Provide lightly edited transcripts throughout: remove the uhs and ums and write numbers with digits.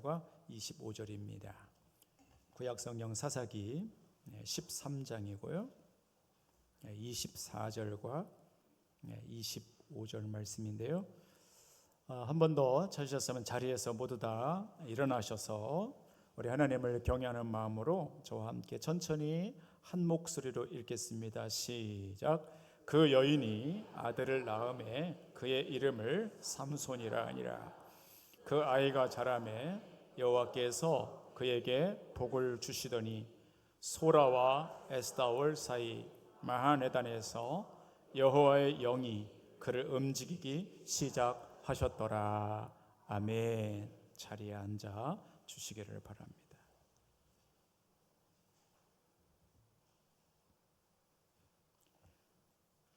24절과 25절입니다. 구약성경 사사기 13장이고요. 24절과 25절 말씀인데요. 한 번 더 찾으셨으면 자리에서 모두 다 일어나셔서 우리 하나님을 경외하는 마음으로 저와 함께 천천히 한 목소리로 읽겠습니다. 시작. 그 여인이 아들을 낳음에 그의 이름을 삼손이라 하니라. 그 아이가 자라매 여호와께서 그에게 복을 주시더니 소라와 에스다올 사이 마하네단에서 여호와의 영이 그를 움직이기 시작하셨더라. 아멘. 자리에 앉아 주시기를 바랍니다.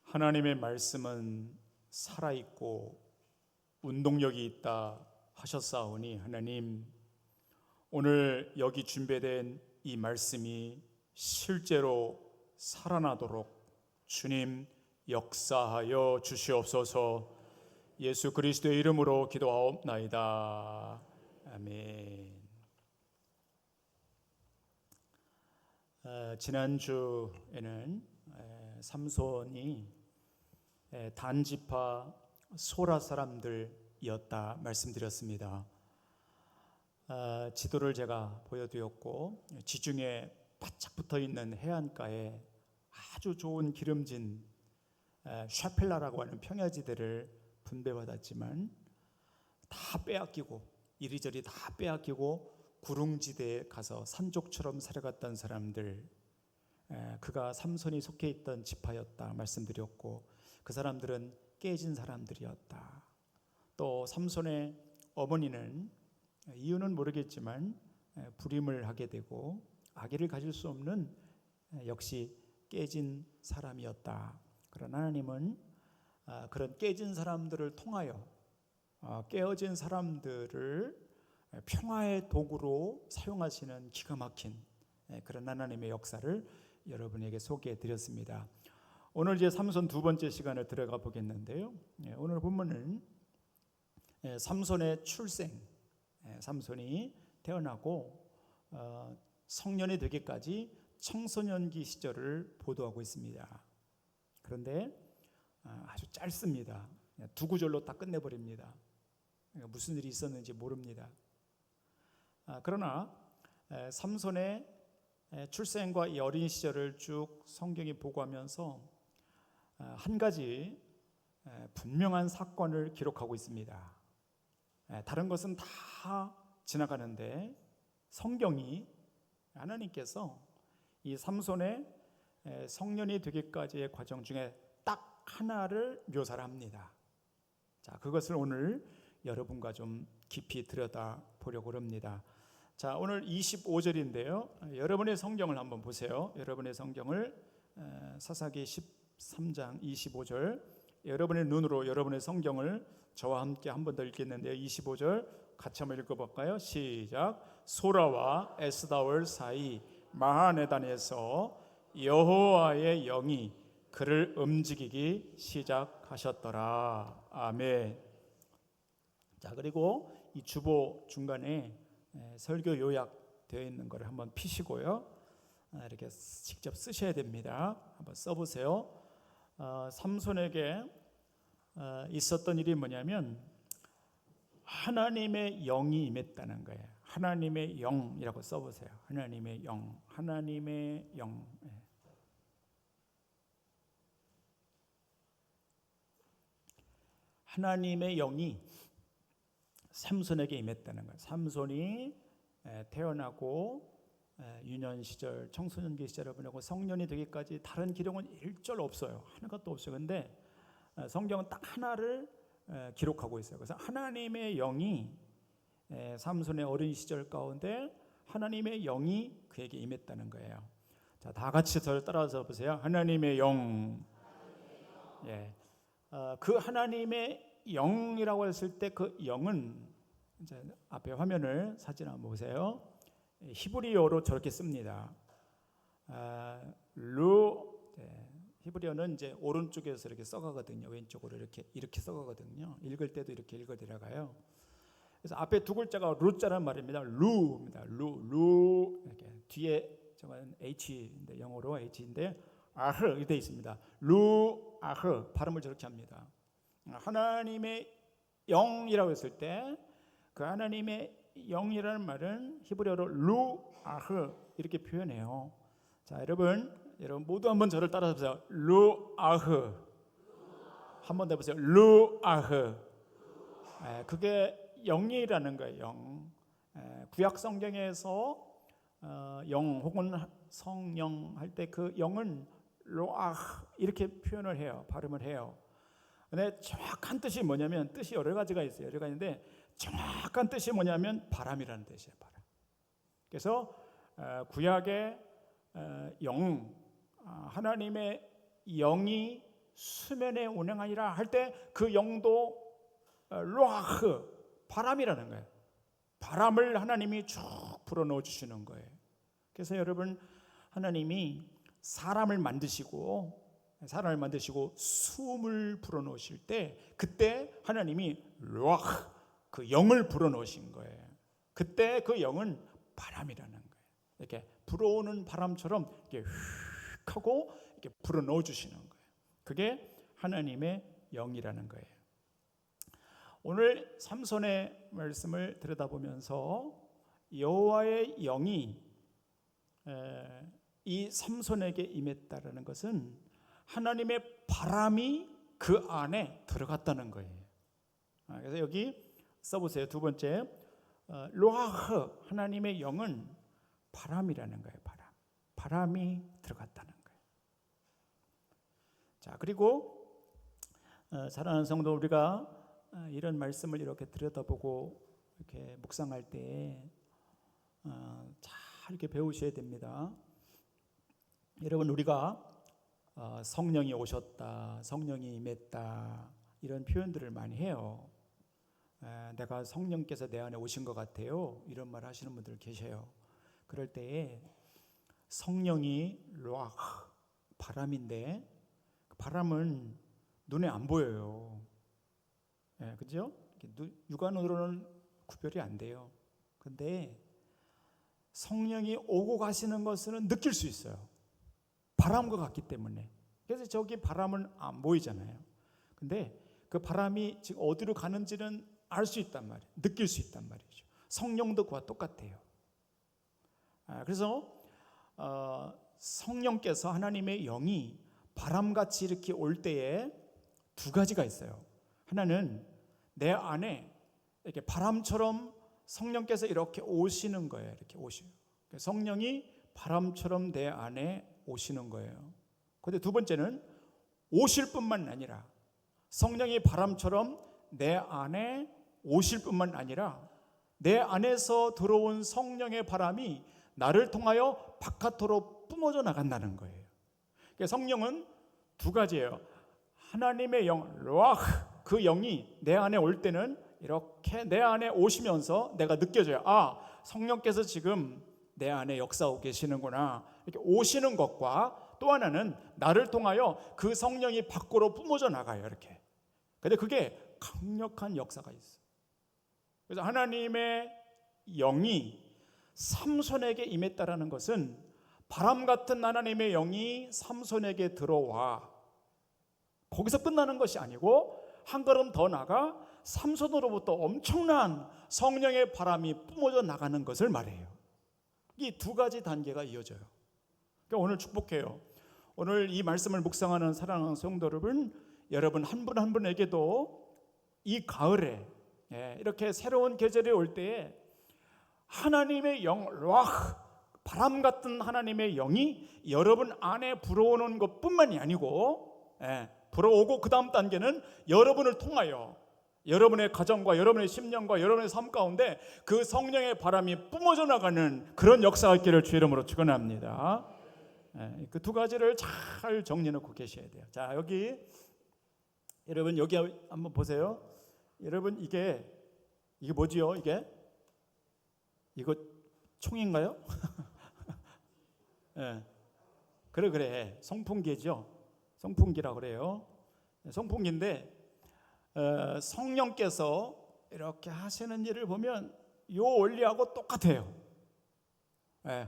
하나님의 말씀은 살아있고 운동력이 있다 하셨사오니 하나님, 오늘 여기 준비된 이 말씀이 실제로 살아나도록 주님 역사하여 주시옵소서. 예수 그리스도의 이름으로 기도하옵나이다. 아멘. 지난주에는 삼손이 단지파 소라 사람들이었다 말씀드렸습니다. 지도를 제가 보여드렸고 지중해 바짝 붙어있는 해안가에 아주 좋은 기름진 샤펠라라고 하는 평야지대를 분배받았지만 다 빼앗기고 이리저리 다 빼앗기고 구릉지대에 가서 산족처럼 살아갔던 사람들, 그가 삼손이 속해 있던 지파였다 말씀드렸고 그 사람들은 깨진 사람들이었다. 또 삼손의 어머니는 이유는 모르겠지만 불임을 하게 되고 아기를 가질 수 없는 역시 깨진 사람이었다. 그러나 하나님은 그런 깨진 사람들을 통하여 깨어진 사람들을 평화의 도구로 사용하시는 기가 막힌 그런 하나님의 역사를 여러분에게 소개해 드렸습니다. 오늘 이제 삼손 두 번째 시간을 들어가 보겠는데요. 오늘 본문은 삼손의 출생, 삼손이 태어나고 성년이 되기까지 청소년기 시절을 보도하고 있습니다. 그런데 아주 짧습니다. 두 구절로 딱 끝내버립니다. 무슨 일이 있었는지 모릅니다. 그러나 삼손의 출생과 이 어린 시절을 쭉 성경이 보고하면서 한 가지 분명한 사건을 기록하고 있습니다. 다른 것은 다 지나가는데 성경이, 하나님께서 이 삼손의 성년이 되기까지의 과정 중에 딱 하나를 묘사를 합니다. 자, 그것을 오늘 여러분과 좀 깊이 들여다 보려고 합니다. 자, 오늘 25절인데요. 여러분의 성경을 한번 보세요. 여러분의 성경을 사사기 13장 25절, 여러분의 눈으로 여러분의 성경을 저와 함께 한 번 더 읽겠는데요. 25절 같이 한번 읽어볼까요? 시작. 소라와 에스다올 사이 마하네단에서 여호와의 영이 그를 움직이기 시작하셨더라. 아멘. 자, 그리고 이 주보 중간에 설교 요약 되어 있는 것을 한번 피시고요. 이렇게 직접 쓰셔야 됩니다. 한번 써보세요. 삼손에게 있었던 일이 뭐냐면 하나님의 영이 임했다는 거예요. 하나님의 영이라고 써보세요. 하나님의 영, 하나님의 영. 하나님의 영이 삼손에게 임했다는 거예요. 삼손이 태어나고 유년 시절, 청소년기 시절을 보내고 성년이 되기까지 다른 기록은 일절 없어요. 하나것도 없어요. 근데 성경은 딱 하나를 기록하고 있어요. 그래서 하나님의 영이 삼손의 어린 시절 가운데 하나님의 영이 그에게 임했다는 거예요. 자, 다 같이 저를 따라서 보세요. 하나님의 영. 예. 그 하나님의 영이라고 했을 때 그 영은 이제 앞에 화면을 사진 한번 보세요. 히브리어로 저렇게 씁니다. 히브리어는 이제 오른쪽에서 이렇게 써가거든요. 왼쪽으로 이렇게 써가거든요. 읽을 때도 이렇게 읽어 들어가요. 그래서 앞에 두 글자가 루자란 말입니다. 루입니다. 루 이렇게 뒤에 저건 H인데 영어로 H인데 아흐 이렇게 되어 있습니다. 루 아흐 발음을 저렇게 합니다. 하나님의 영이라고 했을 때 그 하나님의 영이라는 말은 히브리어로 루 아흐 이렇게 표현해요. 자, 여러분 모두 한번 저를 따라서 보세요. 루 아흐. 한 번 더 해보세요. 루 아흐. 그게 영이라는 거예요. 영. 구약 성경에서 영 혹은 성령 할 때 그 영은 로아흐 이렇게 표현을 해요. 발음을 해요. 근데 정확한 뜻이 뭐냐면 뜻이 여러 가지가 있어요. 여러 가지인데 정확한 뜻이 뭐냐면 바람이라는 뜻이에요. 바람. 그래서 구약의 영, 하나님의 영이 수면에 운행하니라 할 때 그 영도 로아흐 바람이라는 거예요. 바람을 하나님이 쭉 불어넣어 주시는 거예요. 그래서 여러분 하나님이 사람을 만드시고 숨을 불어넣으실 때 그때 하나님이 로아흐 그 영을 불어넣으신 거예요. 그때 그 영은 바람이라는 거예요. 이렇게 불어오는 바람처럼 이렇게 휙 하고 이렇게 불어넣어 주시는 거예요. 그게 하나님의 영이라는 거예요. 오늘 삼손의 말씀을 들여다보면서 여호와의 영이 이 삼손에게 임했다라는 것은 하나님의 바람이 그 안에 들어갔다는 거예요. 그래서 여기 써보세요. 두 번째 로아흐 하나님의 영은 바람이라는 거예요. 바람이 들어갔다는 거예요. 자, 그리고 사랑하는 성도 우리가 이런 말씀을 이렇게 들여다보고 이렇게 묵상할 때 잘 이렇게 배우셔야 됩니다. 여러분 우리가 성령이 오셨다, 성령이 임했다 이런 표현들을 많이 해요. 내가 성령께서 내 안에 오신 것 같아요. 이런 말 하시는 분들 계셔요. 그럴 때에 성령이 로아흐 바람인데 바람은 눈에 안 보여요. 그죠? 육안으로는 구별이 안 돼요. 근데 성령이 오고 가시는 것은 느낄 수 있어요. 바람과 같기 때문에. 그래서 저기 바람은 안 보이잖아요. 근데 그 바람이 지금 어디로 가는지는 알 수 있단 말이에요. 느낄 수 있단 말이죠. 성령도 그와 똑같아요. 그래서 성령께서 하나님의 영이 바람같이 이렇게 올 때에 두 가지가 있어요. 하나는 내 안에 이렇게 바람처럼 성령께서 이렇게 오시는 거예요. 이렇게 오셔요. 성령이 바람처럼 내 안에 오시는 거예요. 그런데 두 번째는 오실 뿐만 아니라 성령이 바람처럼 내 안에 오실 뿐만 아니라 내 안에서 들어온 성령의 바람이 나를 통하여 바깥으로 뿜어져 나간다는 거예요. 그러니까 성령은 두 가지예요. 하나님의 영, 로아흐 그 영이 내 안에 올 때는 이렇게 내 안에 오시면서 내가 느껴져요. 성령께서 지금 내 안에 역사하고 계시는구나. 이렇게 오시는 것과 또 하나는 나를 통하여 그 성령이 밖으로 뿜어져 나가요. 이렇게. 근데 그게 강력한 역사가 있어요. 그래서 하나님의 영이 삼손에게 임했다라는 것은 바람 같은 하나님의 영이 삼손에게 들어와 거기서 끝나는 것이 아니고 한 걸음 더 나가 삼손으로부터 엄청난 성령의 바람이 뿜어져 나가는 것을 말해요. 이 두 가지 단계가 이어져요. 그러니까 오늘 축복해요. 오늘 이 말씀을 묵상하는 사랑하는 성도 여러분 한 분 한 분에게도 이 가을에 이렇게 새로운 계절이 올 때에 하나님의 영, 로아흐 바람 같은 하나님의 영이 여러분 안에 불어오는 것뿐만이 아니고 불어오고 그 다음 단계는 여러분을 통하여 여러분의 가정과 여러분의 심령과 여러분의 삶 가운데 그 성령의 바람이 뿜어져 나가는 그런 역사가 있기를 주의 이름으로 축원합니다. 그 두 가지를 잘 정리해 놓고 계셔야 돼요. 자, 여기 여러분 여기 한번 보세요. 여러분 이게 뭐지요? 이거 총인가요? 그래 송풍기죠. 송풍기라 그래요. 송풍기인데 성령께서 이렇게 하시는 일을 보면 요 원리하고 똑같아요. 예.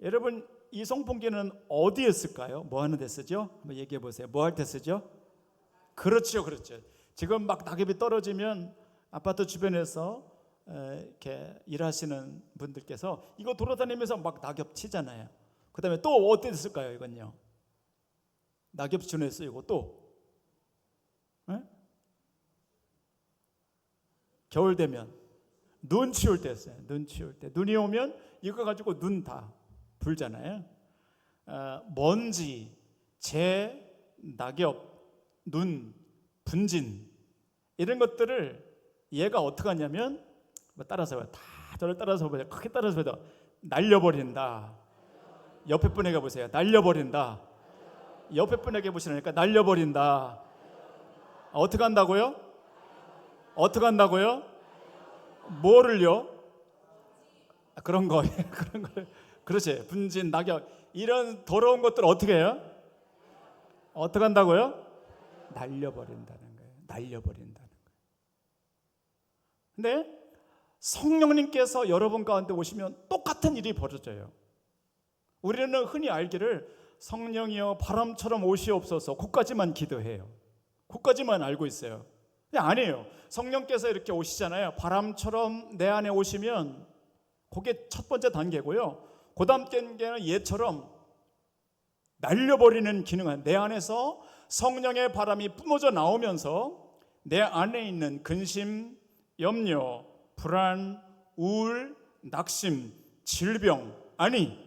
여러분 이 송풍기는 어디에 쓸까요? 뭐 하는 데 쓰죠? 한번 얘기해 보세요. 뭐 할 때 쓰죠? 그렇죠. 지금 막 낙엽이 떨어지면 아파트 주변에서 이렇게 일하시는 분들께서 이거 돌아다니면서 막 낙엽 치잖아요. 그 다음에 또 어디에 쓸까요? 이건요, 낙엽준에 쓰이고 또 겨울 되면 눈 치울 때 써요. 눈 치울 때 눈이 오면 이거 가지고 눈 다 불잖아요. 먼지, 재, 낙엽, 눈, 분진 이런 것들을 얘가 어떻게 하냐면 따라서 봐요. 다 저를 따라서 봐요. 크게 따라서 봐요. 날려버린다. 옆에 분에게 보세요. 날려버린다. 옆에 분에게 보시라니까 날려버린다. 어떻게 한다고요? 어떻게 한다고요? 뭐를요? 그런 거 그런 거. 그렇지. 분진, 낙엽 이런 더러운 것들 어떻게 해요? 어떻게 한다고요? 날려버린다는 거예요. 날려버린다는 거예요. 근데 성령님께서 여러분 가운데 오시면 똑같은 일이 벌어져요. 우리는 흔히 알기를 성령이여 바람처럼 오시옵소서 그까지만 기도해요. 그까지만 알고 있어요. 근데 아니에요. 성령께서 이렇게 오시잖아요. 바람처럼 내 안에 오시면 그게 첫 번째 단계고요. 그 다음 단계는 얘처럼 날려버리는 기능은 내 안에서 성령의 바람이 뿜어져 나오면서 내 안에 있는 근심, 염려, 불안, 우울, 낙심, 질병, 아니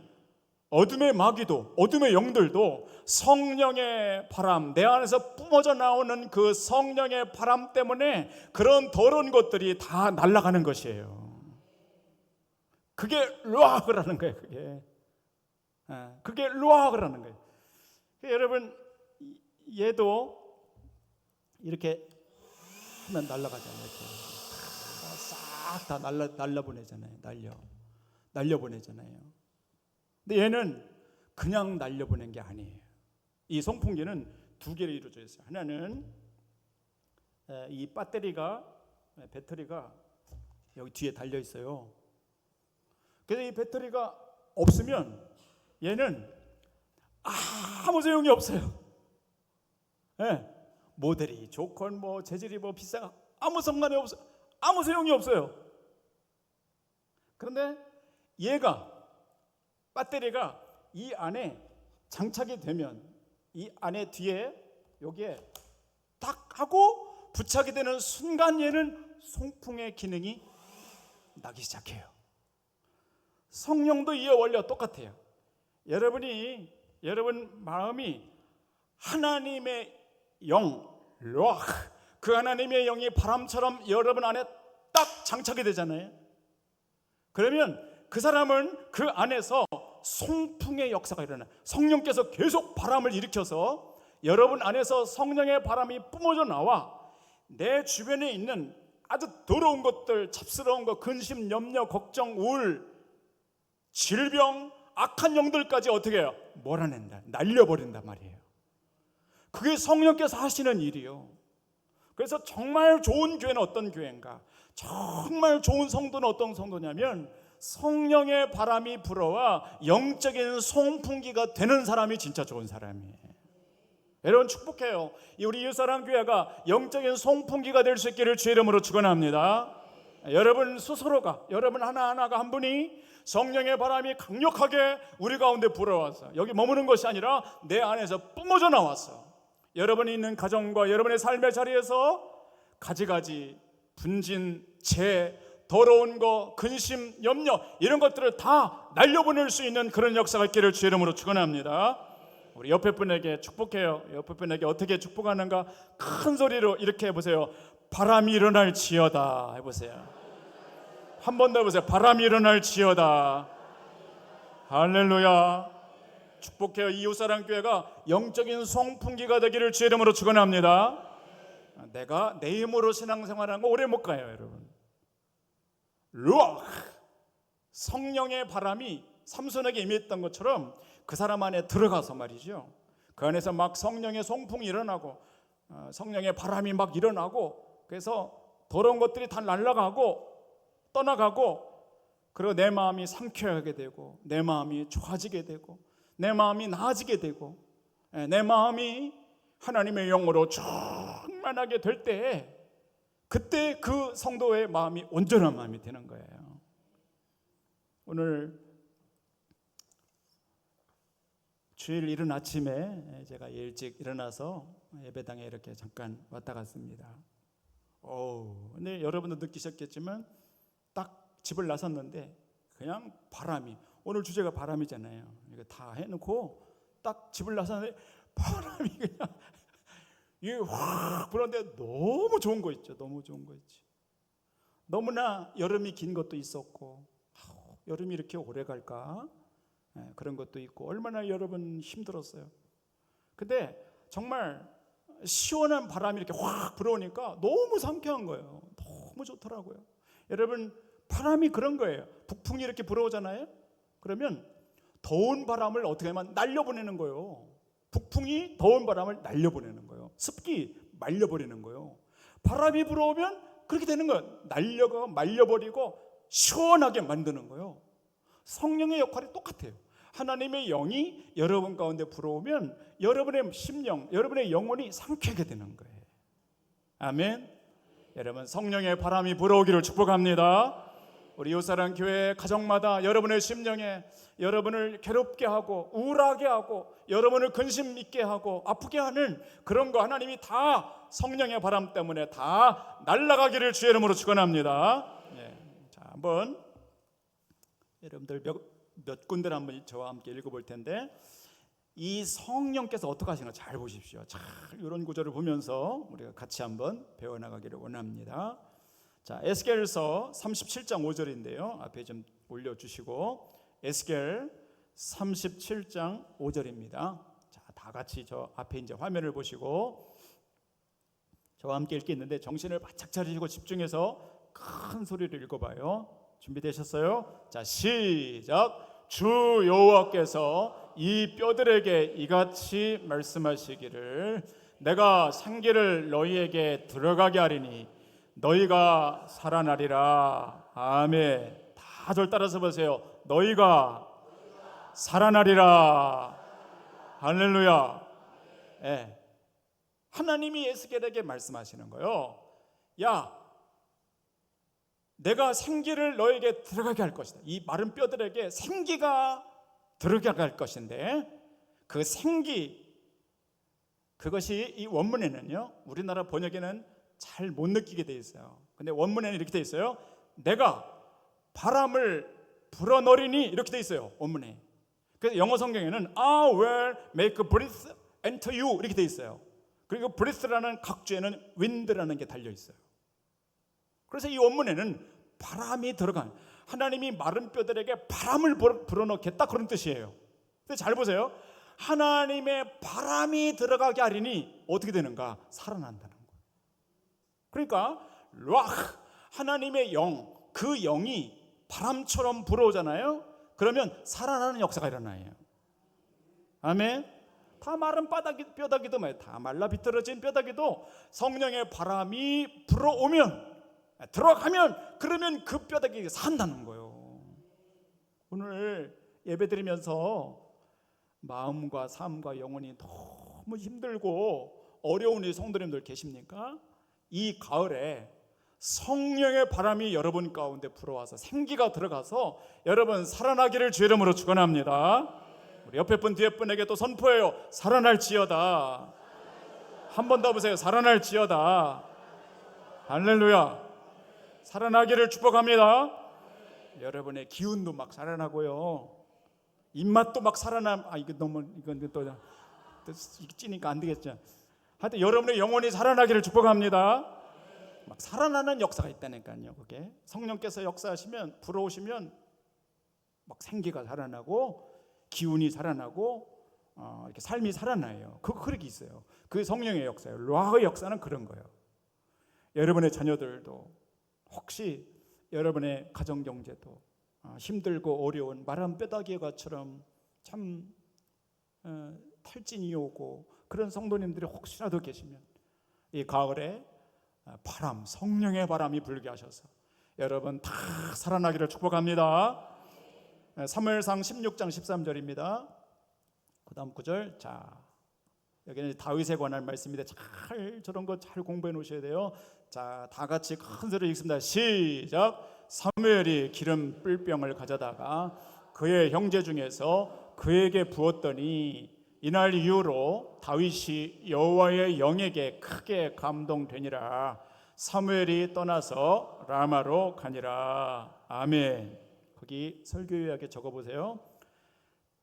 어둠의 마귀도, 어둠의 영들도 성령의 바람, 내 안에서 뿜어져 나오는 그 성령의 바람 때문에 그런 더러운 것들이 다 날아가는 것이에요. 그게 루아흐라는 거예요. 그게 루아흐라는 거예요. 여러분 얘도 이렇게 하면 날아가잖아요. 싹 다 날려보내잖아요. 날려보내잖아요. 근데 얘는 그냥 날려보낸 게 아니에요. 이 송풍기는 두 개로 이루어져 있어요. 하나는 이 배터리가 여기 뒤에 달려 있어요. 그래서 이 배터리가 없으면 얘는 아무 소용이 없어요. 모델이 좋건 뭐 재질이 뭐 비싸 아무 상관이 없어요. 아무 소용이 없어요. 그런데 얘가 배터리가 이 안에 장착이 되면 이 안에 뒤에 여기에 딱 하고 부착이 되는 순간 얘는 송풍의 기능이 나기 시작해요. 성령도 이의 원리와 똑같아요. 여러분 마음이 하나님의 영, 루아흐, 그 하나님의 영이 바람처럼 여러분 안에 딱 장착이 되잖아요. 그러면 그 사람은 그 안에서 송풍의 역사가 일어나요. 성령께서 계속 바람을 일으켜서 여러분 안에서 성령의 바람이 뿜어져 나와 내 주변에 있는 아주 더러운 것들, 잡스러운 것, 근심, 염려, 걱정, 우울, 질병, 악한 영들까지 어떻게 해요? 몰아낸다, 날려버린단 말이에요. 그게 성령께서 하시는 일이요. 그래서 정말 좋은 교회는 어떤 교회인가? 정말 좋은 성도는 어떤 성도냐면 성령의 바람이 불어와 영적인 송풍기가 되는 사람이 진짜 좋은 사람이에요. 여러분 축복해요. 우리 이웃사랑교회가 영적인 송풍기가 될 수 있기를 주의 이름으로 축원합니다. 여러분 스스로가, 여러분 하나하나가 한 분이 성령의 바람이 강력하게 우리 가운데 불어와서 여기 머무는 것이 아니라 내 안에서 뿜어져 나왔어. 여러분이 있는 가정과 여러분의 삶의 자리에서 가지가지 분진, 재, 더러운 거, 근심, 염려 이런 것들을 다 날려보낼 수 있는 그런 역사가 있기를 주의 이름으로 축원합니다. 우리 옆에 분에게 축복해요. 옆에 분에게 어떻게 축복하는가? 큰 소리로 이렇게 해보세요. 바람이 일어날지어다 해보세요. 한 번 더 해보세요. 바람이 일어날지어다. 할렐루야. 축복해요. 이웃사랑교회가 영적인 송풍기가 되기를 주의 이름으로 축원합니다. 내가 내 힘으로 신앙생활하는 거 오래 못 가요, 여러분. 루아흐, 성령의 바람이 삼손에게 임했던 것처럼 그 사람 안에 들어가서 말이죠. 그 안에서 막 성령의 송풍이 일어나고 성령의 바람이 막 일어나고 그래서 더러운 것들이 다 날아가고 떠나가고, 그리고 내 마음이 상쾌하게 되고, 내 마음이 좋아지게 되고, 내 마음이 나아지게 되고, 내 마음이 하나님의 영으로 충만하게 될 때, 그때 그 성도의 마음이 온전한 마음이 되는 거예요. 오늘 주일 이른 아침에 제가 일찍 일어나서 예배당에 이렇게 잠깐 왔다 갔습니다. 근데 여러분도 느끼셨겠지만 딱 집을 나섰는데 그냥 바람이, 오늘 주제가 바람이잖아요. 이거 다 해놓고 딱 집을 나섰는데 바람이 그냥 이게 확 불었는데 너무 좋은 거 있죠. 너무 좋은 거 있지. 너무나 여름이 긴 것도 있었고, 여름이 이렇게 오래 갈까? 그런 것도 있고, 얼마나 여러분 힘들었어요. 근데 정말 시원한 바람이 이렇게 확 불어오니까 너무 상쾌한 거예요. 너무 좋더라고요. 여러분, 바람이 그런 거예요. 북풍이 이렇게 불어오잖아요. 그러면 더운 바람을 어떻게 하면 날려보내는 거예요. 북풍이 더운 바람을 날려보내는 거예요. 습기 말려버리는 거예요. 바람이 불어오면 그렇게 되는 거예요. 날려가 말려버리고 시원하게 만드는 거예요. 성령의 역할이 똑같아요. 하나님의 영이 여러분 가운데 불어오면 여러분의 심령, 여러분의 영혼이 상쾌하게 되는 거예요. 아멘. 여러분, 성령의 바람이 불어오기를 축복합니다. 우리 이웃사랑 교회 가정마다 여러분의 심령에 여러분을 괴롭게 하고 우울하게 하고 여러분을 근심 있게 하고 아프게 하는 그런 거 하나님이 다 성령의 바람 때문에 다 날아가기를 주의 이름으로 축원합니다. 자, 한번 여러분들 몇 군데를 한번 저와 함께 읽어볼 텐데, 이 성령께서 어떻게 하시는가 잘 보십시오. 잘 이런 구절을 보면서 우리가 같이 한번 배워나가기를 원합니다. 자, 에스겔서 37장 5절인데요. 앞에 좀 올려주시고, 에스겔 37장 5절입니다. 자, 다 같이 저 앞에 이제 화면을 보시고 저와 함께 읽겠는데 정신을 바짝 차리시고 집중해서 큰 소리를 읽어봐요. 준비되셨어요? 자, 시작. 주 여호와께서 이 뼈들에게 이같이 말씀하시기를, 내가 생기를 너희에게 들어가게 하리니 너희가 살아나리라. 아멘. 다 절 따라서 보세요. 너희가 살아나리라. 할렐루야. 하나님이 에스겔에게 말씀하시는 거예요. 야, 내가 생기를 너에게 들어가게 할 것이다. 이 마른 뼈들에게 생기가 들어가게 할 것인데, 그 생기, 그것이 이 원문에는요, 우리나라 번역에는 잘 못 느끼게 돼 있어요. 근데 원문에는 이렇게 돼 있어요. 내가 바람을 불어넣으리니, 이렇게 돼 있어요, 원문에. 그래서 영어 성경에는 I will make breath enter you, 이렇게 돼 있어요. 그리고 breath라는 각주에는 wind라는 게 달려 있어요. 그래서 이 원문에는 바람이 들어간, 하나님이 마른 뼈들에게 바람을 불어넣겠다, 그런 뜻이에요. 근데 잘 보세요. 하나님의 바람이 들어가게 하리니 어떻게 되는가? 살아난다는 거예요. 그러니까 루아흐, 하나님의 영, 그 영이 바람처럼 불어오잖아요. 그러면 살아나는 역사가 일어나요. 아멘. 다 마른 뼈다귀도 말이에요. 다 말라 비틀어진 뼈다귀도 성령의 바람이 불어오면, 들어가면, 그러면 그 뼈다귀가 산다는 거예요. 오늘 예배드리면서 마음과 삶과 영혼이 너무 힘들고 어려운 이 성도님들 계십니까? 이 가을에 성령의 바람이 여러분 가운데 불어와서 생기가 들어가서 여러분 살아나기를 주의 이름으로 축원합니다. 우리 옆에 분 뒤에 분에게 또 선포해요. 살아날지어다. 한 번 더 보세요. 살아날지어다. 할렐루야. 살아나기를 축복합니다. 여러분의 기운도 막 살아나고요, 입맛도 막 이거 너무, 이건 또 찌니까 안 되겠죠. 하여튼 여러분의 영혼이 살아나기를 축복합니다. 막 살아나는 역사가 있다니까요. 그게 성령께서 역사하시면, 불어오시면 막 생기가 살아나고 기운이 살아나고 이렇게 삶이 살아나요. 그렇게 있어요. 그 성령의 역사예요. 루아의 역사는 그런 거예요. 여러분의 자녀들도 혹시 여러분의 가정 경제도 힘들고 어려운 마른 뼈다귀와처럼 참 탈진이 오고 그런 성도님들이 혹시라도 계시면 이 가을에 바람, 성령의 바람이 불게 하셔서 여러분 다 살아나기를 축복합니다. 사무엘상 16장 13절입니다. 그 다음 구절. 자, 여기는 다윗에 관한 말씀인데 잘 저런 거 잘 공부해 놓으셔야 돼요. 자, 다 같이 큰 소리로 읽습니다. 시작. 사무엘이 기름 뿔병을 가져다가 그의 형제 중에서 그에게 부었더니 이날 이후로 다윗이 여호와의 영에게 크게 감동되니라. 사무엘이 떠나서 라마로 가니라. 아멘. 거기 설교 요약에 적어보세요.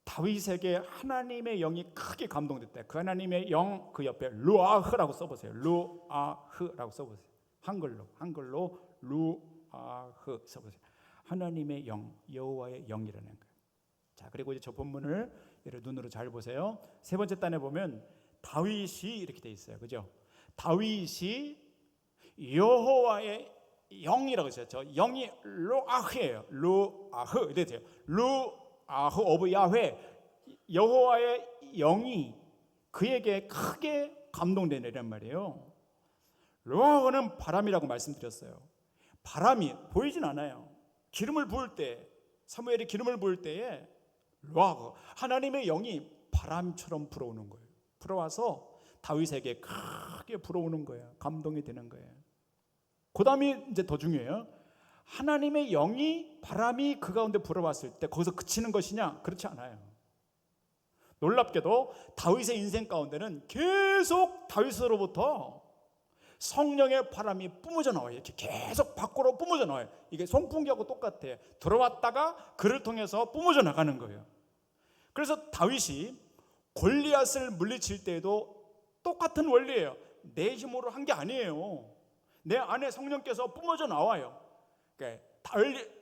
다윗에게 하나님의 영이 크게 감동됐다. 그 하나님의 영 그 옆에 루아흐라고 써보세요. 루아흐라고 써보세요. 한글로 루아흐 써보세요. 하나님의 영, 여호와의 영이라는 거예요. 자, 그리고 이제 저 본문을 눈으로 잘 보세요. 세 번째 단에 보면 다윗이 이렇게 돼 있어요. 그죠? 다윗이 여호와의 영이라고 했어요. 저 영이 루아흐예요. 루아흐 이래 돼요. 루아흐 오브 야훼, 여호와의 영이 그에게 크게 감동되는 말이에요. 루아흐는 바람이라고 말씀드렸어요. 바람이 보이진 않아요. 기름을 부을 때, 사무엘이 기름을 부을 때에 루아흐, 하나님의 영이 바람처럼 불어오는 거예요. 불어와서 다윗에게 크게 불어오는 거예요. 감동이 되는 거예요. 그 다음이 이제 더 중요해요. 하나님의 영이 바람이 그 가운데 불어왔을 때 거기서 그치는 것이냐? 그렇지 않아요. 놀랍게도 다윗의 인생 가운데는 계속 다윗으로부터 성령의 바람이 뿜어져 나와요. 이렇게 계속 밖으로 뿜어져 나와요. 이게 송풍기하고 똑같아요. 들어왔다가 그를 통해서 뿜어져 나가는 거예요. 그래서 다윗이 골리앗을 물리칠 때에도 똑같은 원리예요. 내 힘으로 한 게 아니에요. 내 안에 성령께서 뿜어져 나와요. 그러니까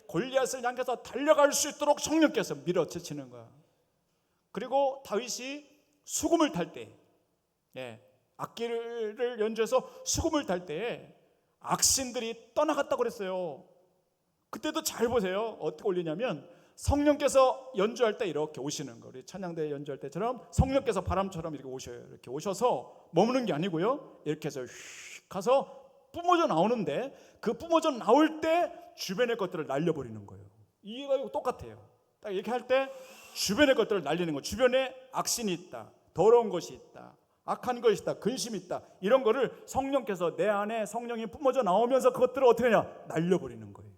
골리앗을 향해서 달려갈 수 있도록 성령께서 밀어치는 거야. 그리고 다윗이 수금을 탈 때, 악기를 연주해서 수금을 탈 때에 악신들이 떠나갔다고 그랬어요. 그때도 잘 보세요. 어떻게 올리냐면 성령께서 연주할 때 이렇게 오시는 거예요. 우리 찬양대 연주할 때처럼 성령께서 바람처럼 이렇게 오셔요. 이렇게 오셔서 머무는 게 아니고요. 이렇게 해서 휙 가서 뿜어져 나오는데 그 뿜어져 나올 때 주변의 것들을 날려버리는 거예요. 이해가 똑같아요. 딱 이렇게 할 때 주변의 것들을 날리는 거예요. 주변에 악신이 있다, 더러운 것이 있다, 악한 것이 있다, 근심이 있다, 이런 거를 성령께서 내 안에 성령이 뿜어져 나오면서 그것들을 어떻게 하냐? 날려버리는 거예요.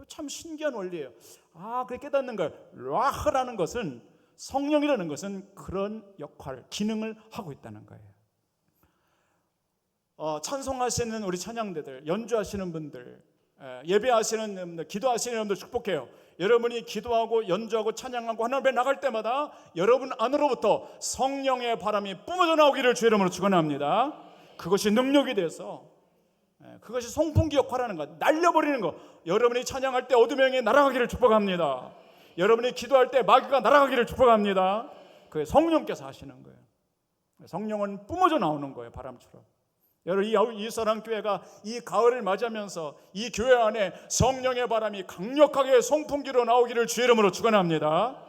참 신기한 원리예요. 그렇게 깨닫는 거예요. 라흐라는 것은, 성령이라는 것은 그런 역할, 기능을 하고 있다는 거예요. 찬송하시는 우리 찬양대들, 연주하시는 분들, 예배하시는 분들, 기도하시는 분들 축복해요. 여러분이 기도하고 연주하고 찬양하고 하나님 앞에 나갈 때마다 여러분 안으로부터 성령의 바람이 뿜어져 나오기를 주 이름으로 축원합니다. 그것이 능력이 돼서, 그것이 송풍기 역할하는 것, 날려버리는 것. 여러분이 찬양할 때 어둠의 영이 날아가기를 축복합니다. 여러분이 기도할 때 마귀가 날아가기를 축복합니다. 그게 성령께서 하시는 거예요. 성령은 뿜어져 나오는 거예요, 바람처럼. 여러분, 이 사랑교회가 이 가을을 맞이하면서 이 교회 안에 성령의 바람이 강력하게 송풍기로 나오기를 주의 이름으로 축원합니다.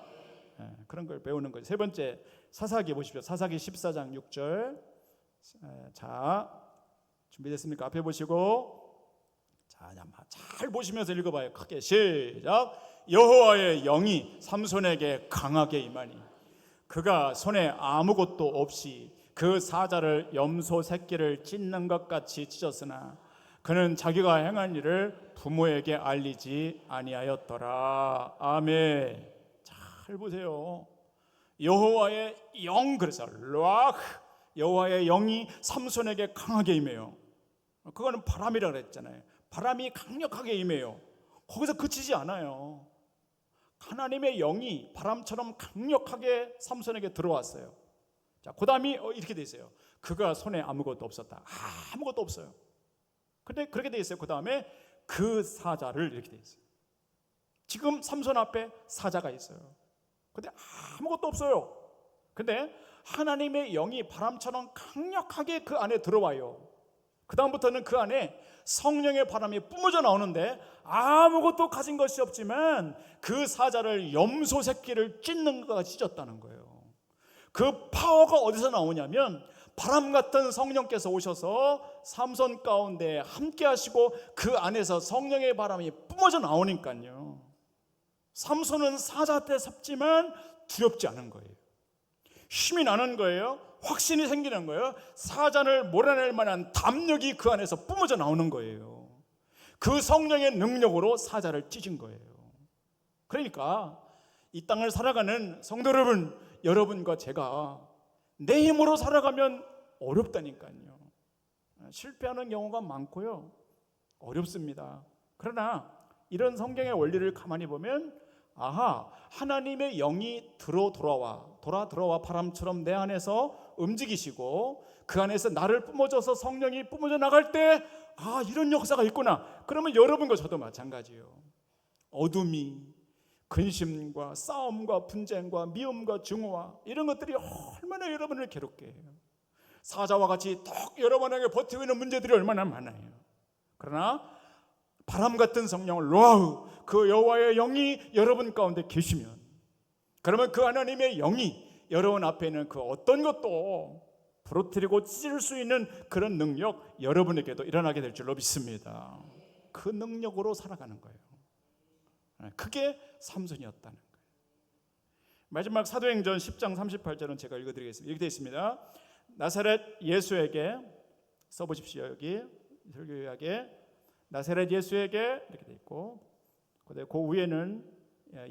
그런 걸 배우는 거죠. 세 번째, 사사기 보십시오. 사사기 14장 6절. 자, 준비됐습니까? 앞에 보시고, 자, 잘 보시면서 읽어봐요. 크게 시작. 여호와의 영이 삼손에게 강하게 임하니 그가 손에 아무것도 없이 그 사자를 염소 새끼를 찢는 것 같이 찢었으나 그는 자기가 행한 일을 부모에게 알리지 아니하였더라. 아멘. 잘 보세요. 여호와의 영, 그래서 루아흐, 여호와의 영이 삼손에게 강하게 임해요. 그거는 바람이라고 했잖아요. 바람이 강력하게 임해요. 거기서 그치지 않아요. 하나님의 영이 바람처럼 강력하게 삼손에게 들어왔어요. 자, 그 다음이 이렇게 돼 있어요. 그가 손에 아무것도 없었다. 아무것도 없어요. 근데 그렇게 돼 있어요. 그 다음에 그 사자를, 이렇게 돼 있어요. 지금 삼손 앞에 사자가 있어요. 근데 아무것도 없어요. 근데 하나님의 영이 바람처럼 강력하게 그 안에 들어와요. 그 다음부터는 그 안에 성령의 바람이 뿜어져 나오는데 아무것도 가진 것이 없지만 그 사자를 염소 새끼를 찢는 것과 찢었다는 거예요. 그 파워가 어디서 나오냐면 바람 같은 성령께서 오셔서 삼손 가운데 함께 하시고 그 안에서 성령의 바람이 뿜어져 나오니까요, 삼손은 사자한테 섭지만 두렵지 않은 거예요. 힘이 나는 거예요. 확신이 생기는 거예요. 사자를 몰아낼 만한 담력이 그 안에서 뿜어져 나오는 거예요. 그 성령의 능력으로 사자를 찢은 거예요. 그러니까 이 땅을 살아가는 성도 여러분, 여러분과 제가 내 힘으로 살아가면 어렵다니까요. 실패하는 경우가 많고요, 어렵습니다. 그러나 이런 성경의 원리를 가만히 보면, 아하, 하나님의 영이 돌아와 바람처럼 내 안에서 움직이시고 그 안에서 나를 뿜어줘서 성령이 뿜어져 나갈 때, 아, 이런 역사가 있구나. 그러면 여러분과 저도 마찬가지예요. 어둠이, 근심과 싸움과 분쟁과 미움과 증오와 이런 것들이 얼마나 여러분을 괴롭게 해요. 사자와 같이 턱 여러분에게 버티고 있는 문제들이 얼마나 많아요. 그러나 바람 같은 성령을 로아우, 그 여호와의 영이 여러분 가운데 계시면, 그러면 그 하나님의 영이 여러분 앞에 있는 그 어떤 것도 부러뜨리고 찢을 수 있는 그런 능력 여러분에게도 일어나게 될 줄로 믿습니다. 그 능력으로 살아가는 거예요. 그게 삼손이었다는 거예요. 마지막 사도행전 10장 38절은 제가 읽어드리겠습니다. 이렇게 되어 있습니다. 나사렛 예수에게, 써보십시오. 여기 설교약에 나사렛 예수에게 이렇게 되어 있고, 그 위에는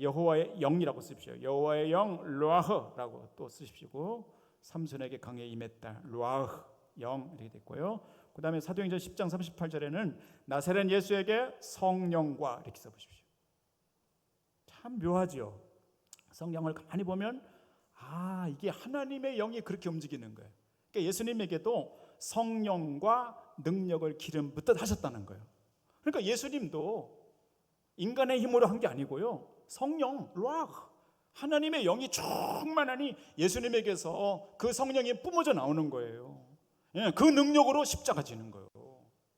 여호와의 영이라고 쓰십시오. 여호와의 영 루아흐라고 또 쓰십시오. 삼손에게 강에 임했다, 루아흐 영, 이렇게 됐고요. 그 다음에 사도행전 10장 38절에는 나사렛 예수에게 성령과 이렇게 써보십시오. 참 묘하죠. 성경을 가만히 보면, 아, 이게 하나님의 영이 그렇게 움직이는 거예요. 그러니까 예수님에게도 성령과 능력을 기름 붓듯 하셨다는 거예요. 그러니까 예수님도 인간의 힘으로 한 게 아니고요, 성령, 루아흐, 하나님의 영이 충만하니 예수님에게서 그 성령이 뿜어져 나오는 거예요. 그 능력으로 십자가 지는 거예요.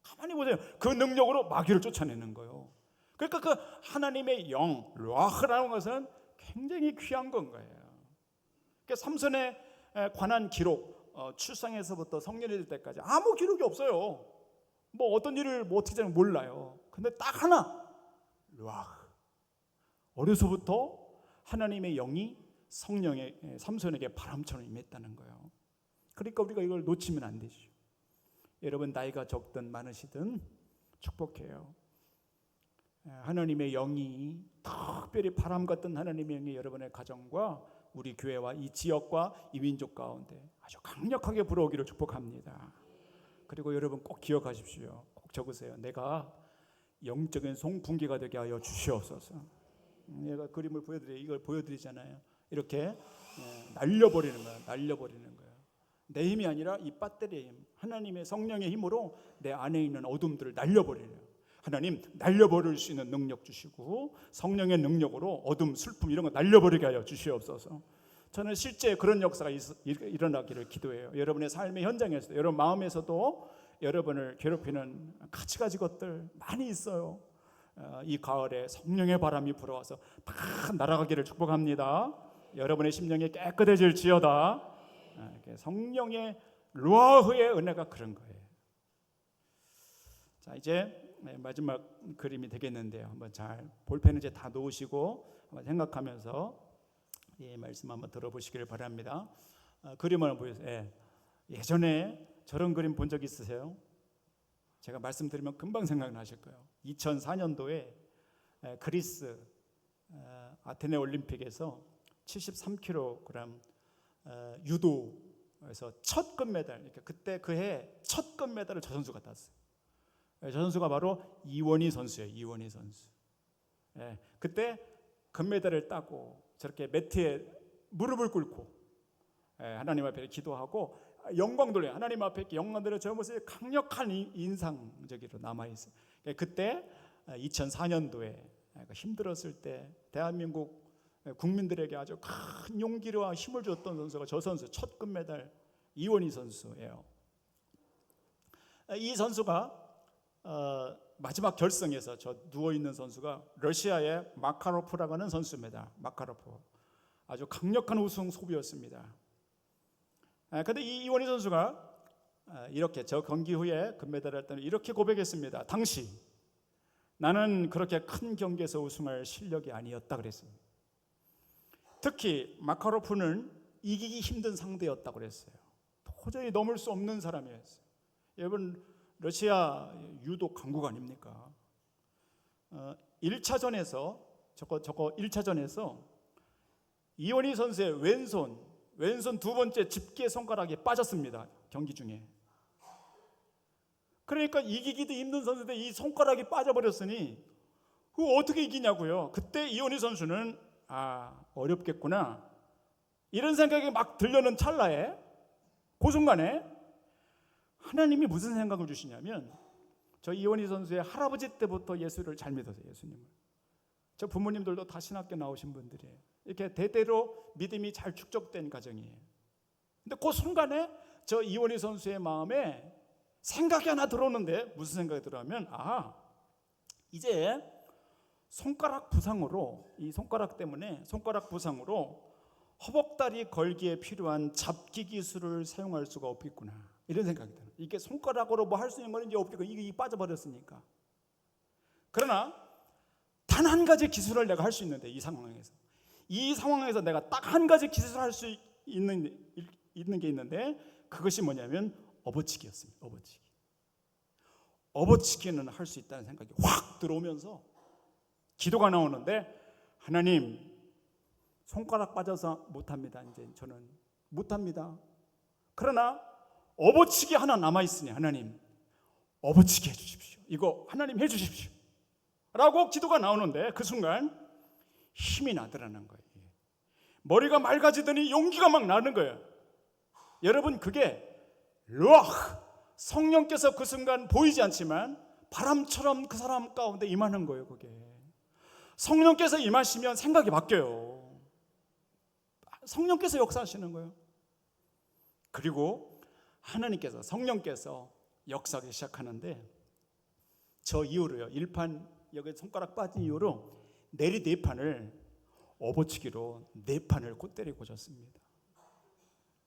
가만히 보세요. 그 능력으로 마귀를 쫓아내는 거예요. 그러니까 그 하나님의 영, 루아흐라는 것은 굉장히 귀한 건 거예요. 그러니까 삼손에 관한 기록, 출생에서부터 성년이 될 때까지 아무 기록이 없어요. 뭐 어떤 일을 뭐 어떻게 되는지 몰라요. 근데 딱 하나, 루아흐. 어려서부터 하나님의 영이 성령의 삼손에게 바람처럼 임했다는 거예요. 그러니까 우리가 이걸 놓치면 안 되죠. 여러분 나이가 적든 많으시든 축복해요. 하나님의 영이, 특별히 바람 같은 하나님의 영이 여러분의 가정과 우리 교회와 이 지역과 이 민족 가운데 아주 강력하게 불어오기를 축복합니다. 그리고 여러분 꼭 기억하십시오. 꼭 적으세요. 내가 영적인 송풍기가 되게 하여 주시옵소서. 내가 그림을 보여드려요. 이걸 보여드리잖아요. 이렇게 날려버리는 거예요. 날려버리는 거예요. 내 힘이 아니라 이 배터리의 힘, 하나님의 성령의 힘으로 내 안에 있는 어둠들을 날려버리래요. 하나님 날려버릴 수 있는 능력 주시고 성령의 능력으로 어둠, 슬픔 이런 거 날려버리게 하여 주시옵소서. 저는 실제 그런 역사가 일어나기를 기도해요. 여러분의 삶의 현장에서도, 여러분 마음에서도 여러분을 괴롭히는 가지가지 것들 많이 있어요. 이 가을에 성령의 바람이 불어와서 다 날아가기를 축복합니다. 여러분의 심령이 깨끗해질지어다. 성령의 루아흐의 은혜가 그런 거예요. 자, 이제 마지막 그림이 되겠는데요. 한번 잘 볼펜을 이제 다 놓으시고 한번 생각하면서 이 말씀 한번 들어보시기를 바랍니다. 그림을 한번 보세요. 예전에 저런 그림 본 적 있으세요? 제가 말씀드리면 금방 생각나실 거예요. 2004년도에 그리스 아테네 올림픽에서 73kg 유도에서 첫 금메달, 그러니까 그때 그해 첫 금메달을 저 선수가 땄어요. 저 선수가 바로 이원희 선수예요. 이원희 선수. 그때 금메달을 따고 저렇게 매트에 무릎을 꿇고 하나님 앞에 기도하고 영광 돌려요. 하나님 앞에 영광 돌려 저 모습이 강력한 인상적으로 남아있어요. 그때 2004년도에 힘들었을 때 대한민국 국민들에게 아주 큰 용기와 힘을 줬던 선수가 저 선수, 첫 금메달 이원희 선수예요. 이 선수가 마지막 결승에서 저 누워있는 선수가 러시아의 마카로프라고 하는 선수입니다. 마카로프. 아주 강력한 우승 소비였습니다. 근데 이 이원희 선수가 이렇게 저 경기 후에 금메달을 할 때는 이렇게 고백했습니다. 당시 나는 그렇게 큰 경기에서 우승할 실력이 아니었다 그랬습니다. 특히 마카로프는 이기기 힘든 상대였다고 그랬어요. 도저히 넘을 수 없는 사람이었어요. 여러분 러시아 유도 강국 아닙니까? 1차전에서 저거 1차전에서 이원희 선수의 왼손 두 번째 집게 손가락이 빠졌습니다. 경기 중에. 그러니까 이기기도 힘든 선수인데 이 손가락이 빠져버렸으니 그거 어떻게 이기냐고요. 그때 이원희 선수는 어렵겠구나 이런 생각이 막 들려는 찰나에 그 순간에 하나님이 무슨 생각을 주시냐면 저 이원희 선수의 할아버지 때부터 예수를 잘 믿었어요. 예수님을. 저 부모님들도 다 신학교 나오신 분들이에요. 이렇게 대대로 믿음이 잘 축적된 가정이에요. 근데 그 순간에 저 이원희 선수의 마음에 생각이 하나 들어오는데 무슨 생각이 들어오면 이제 손가락 부상으로 이 손가락 때문에 손가락 부상으로 허벅다리 걸기에 필요한 잡기 기술을 사용할 수가 없겠구나 이런 생각이 들어요. 이게 손가락으로 뭐 할 수 있는 건 이제 없겠고 이게 빠져버렸으니까. 그러나 단 한 가지 기술을 내가 할 수 있는데 이 상황에서 내가 딱 한 가지 기술을 할 수 있는 게 있는데 그것이 뭐냐면 업어치기였습니다. 업어치기는 할 수 있다는 생각이 확 들어오면서 기도가 나오는데 하나님 손가락 빠져서 못합니다. 이제 저는 못합니다. 그러나 업어치기 하나 남아있으니 하나님 업어치기 해주십시오. 이거 하나님 해주십시오 라고 기도가 나오는데 그 순간 힘이 나더라는 거예요. 머리가 맑아지더니 용기가 막 나는 거예요. 여러분 그게 루아흐 성령께서 그 순간 보이지 않지만 바람처럼 그 사람 가운데 임하는 거예요. 그게 성령께서 임하시면 생각이 바뀌어요. 성령께서 역사하시는 거예요. 그리고 하나님께서 성령께서 역사하기 시작하는데 저 이후로요 1판 여기 손가락 빠진 이후로 내리 4판을 업어치기로 4판을 곧때리 고쳤습니다.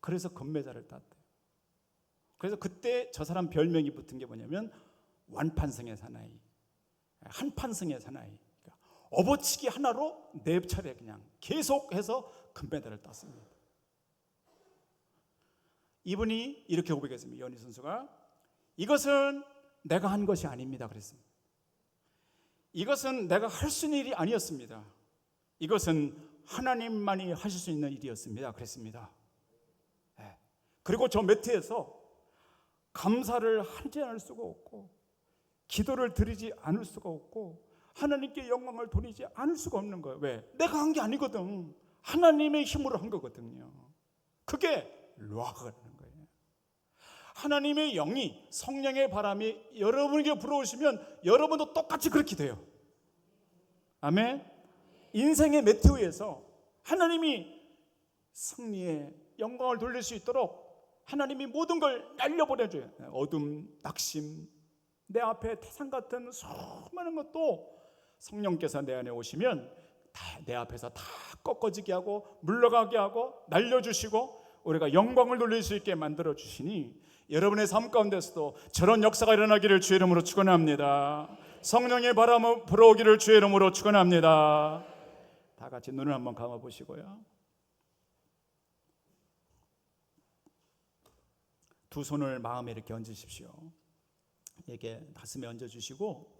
그래서 금메달을 땄대요. 그래서 그때 저 사람 별명이 붙은 게 뭐냐면 완판승의 사나이, 한판승의 사나이. 그러니까 업어치기 하나로 4차례 그냥 계속해서 금메달을 땄습니다. 이분이 이렇게 고백했습니다. 이원희 선수가 이것은 내가 한 것이 아닙니다 그랬습니다. 이것은 내가 할 수 있는 일이 아니었습니다. 이것은 하나님만이 하실 수 있는 일이었습니다 그랬습니다. 그리고 저 매트에서 감사를 하지 않을 수가 없고 기도를 드리지 않을 수가 없고 하나님께 영광을 돌리지 않을 수가 없는 거예요. 왜? 내가 한 게 아니거든. 하나님의 힘으로 한 거거든요. 그게 루아흐라는 거예요. 하나님의 영이 성령의 바람이 여러분에게 불어오시면 여러분도 똑같이 그렇게 돼요. 아멘. 인생의 매트 위에서 하나님이 승리의 영광을 돌릴 수 있도록 하나님이 모든 걸 날려보내줘요. 어둠, 낙심, 내 앞에 태산 같은 수많은 것도 성령께서 내 안에 오시면 내 앞에서 다 꺾어지게 하고 물러가게 하고 날려주시고 우리가 영광을 돌릴 수 있게 만들어주시니 여러분의 삶 가운데서도 저런 역사가 일어나기를 주의 이름으로 축원합니다. 성령의 바람을 불어오기를 주의 이름으로 축원합니다. 다 같이 눈을 한번 감아보시고요. 두 손을 마음에 이렇게 얹으십시오. 이렇게 가슴에 얹어주시고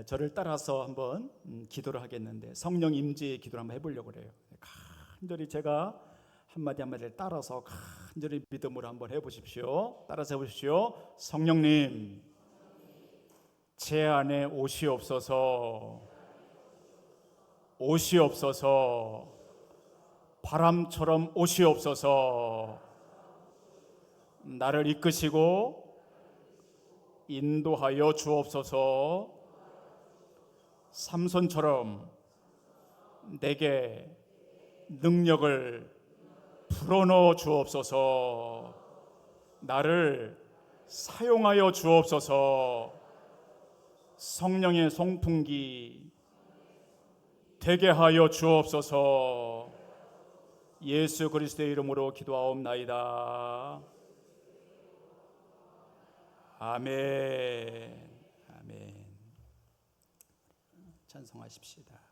저를 따라서 한번 기도를 하겠는데 성령 임재의 기도를 한번 해보려고 그래요. 간절히 제가 한마디 한마디를 따라서 간절히 믿음으로 한번 해보십시오. 따라서 해보십시오. 성령님 제 안에 오시옵소서. 오시옵소서. 바람처럼 오시옵소서. 나를 이끄시고 인도하여 주옵소서. 삼손처럼 내게 능력을 불어넣어 주옵소서. 나를 사용하여 주옵소서. 성령의 송풍기 되게 하여 주옵소서. 예수 그리스도의 이름으로 기도하옵나이다. 아멘. 아멘. 찬송하십시다.